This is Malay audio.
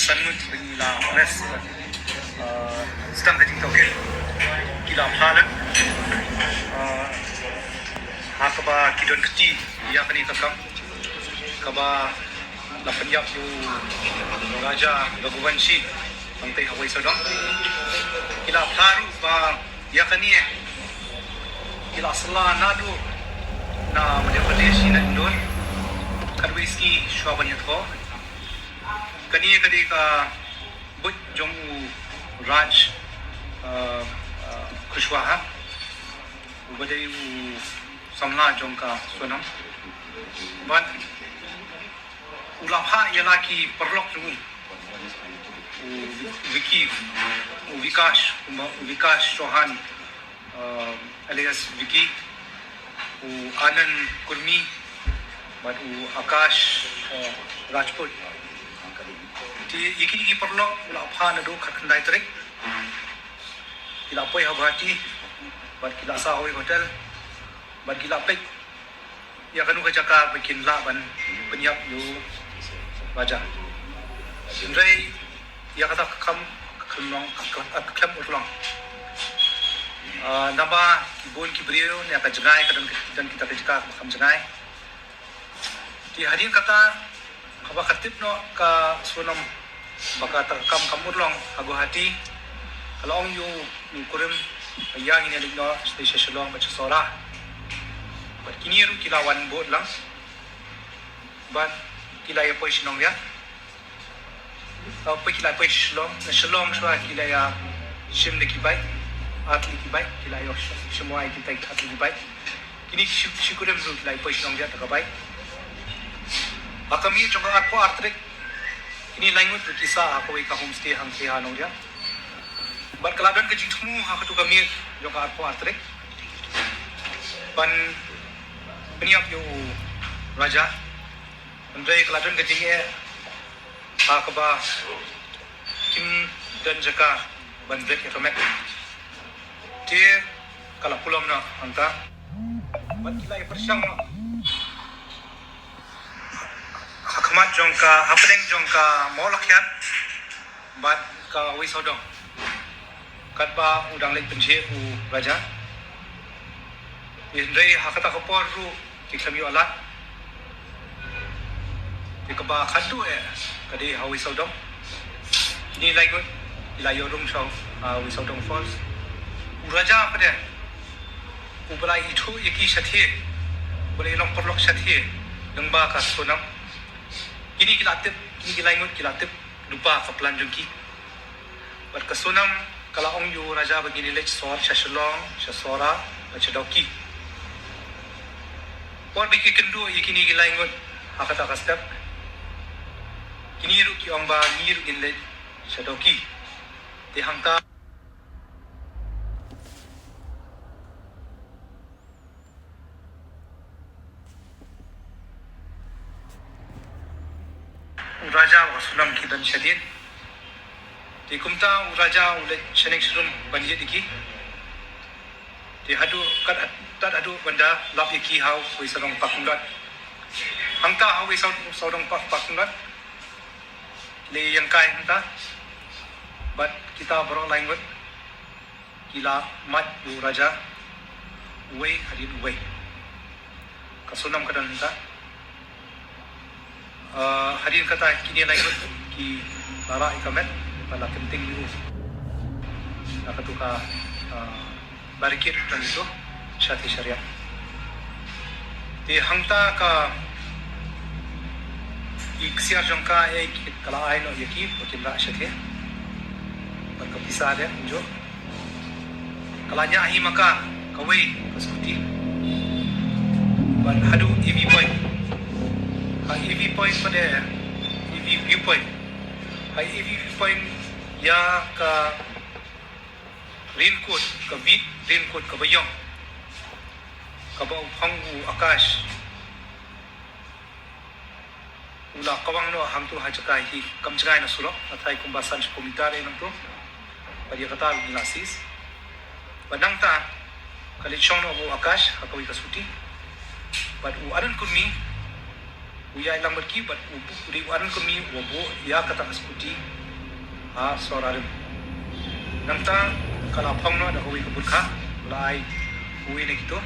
Sanmut la res sedang kaji tokil kila phalan hakaba kidon keti dia kani takam kaba la penyap yu raja Raghuvanshi pantai Hawai Sodong kila pharu ba dia kani kila sala nadu na Madhya Pradesh na Indon kadwiski shwabanya tho kani kadi ka but jong raj Kushwaha ubadai samla jong ka sonam ban ulapha yalaki perlok tu Vikash Chauhan alias Vicky Anand Kurmi ban Akash Rajput iki perlu ulapha na do khandai trek kila poi habati bat kila sa hoi hotel bat kila pek ya kanu kajaka bikin laban penyap yu raja indrai ya kata kam khlong aklam utlong namba kibun kibrio ne ka jangai dan kita kajaka kam jangai di hadin kata khaba khatip no ka sunam baka takam kamurlong hago hati kalau ong yu kurim yang ini ligno station shalom baca sora bat kini ru kilawan bot lang bat kilaya position ya apa kilaya position shalom shwa kilaya shim de kibai atli kibai kilaya semua kita atli kibai kini syukurim ru kilaya position ya takabai akami coba aku artrik ini langut kisah aku ika homestay hang seha nong dia ban kalaban ke jitmu aku tu kami joka aku artrik ban peniap yo raja andai kalaban ke jinge akaba kim dan jaka ban brek etomek dia kala pulam na angka ban kilai persyang no Hakmat jongka hapdeng jongka molakyat bat ka wisodong katba udang lek penje u raja indai hakata kopor ru kiklami alat dikaba khadu kadi hawi sodong ni laigot ilayorung shaw wisodong falls u raja pade u balai itu yaki sathi boleh long perlok sathi dengba ka sonam kini kilaingut kilatip lupa kaplan jungki berkesunam kalau ong yu raja begini lech sor shashlong shasora chadoki por biki kendu yakini kilaingut hakata kastap kini ru ki ong ba ni ru gin lech shadoki te hangta raja wasunam ki dan syadid di kumta raja ule shenek shrum banjit iki di hadu kat tat adu benda lap iki hau wi sarong pakundat hangta hau wi sarong pakundat le yang kai hangta bat kita borong langut kila mat du raja we hadid we kasunam kadan hangta hadir kata kini langut ki lara ikamet pada penting dulu nak tuka barikit dan itu syati syariat di hangta ka iksiar jongka kala aino yaki pokimra syati berkepisah dia jo kalanya ahi maka kawai kasuti ban hadu EV point EV point pada EV viewpoint EV viewpoint ya ka raincoat ka raincoat ka bayong ka ba hangu akash ula kawang no hang tu hajaka hi kamjai na sulo athai kumbasan komitare nang tu pari kata ginasis padang ta kali chong no bo akash hakawi ka suti but u aran kunmi uya ilang berki but uri aran kunmi wobo ya kata skuti a sorarim namta kala phangno da hui kabur kha lai hui ne kito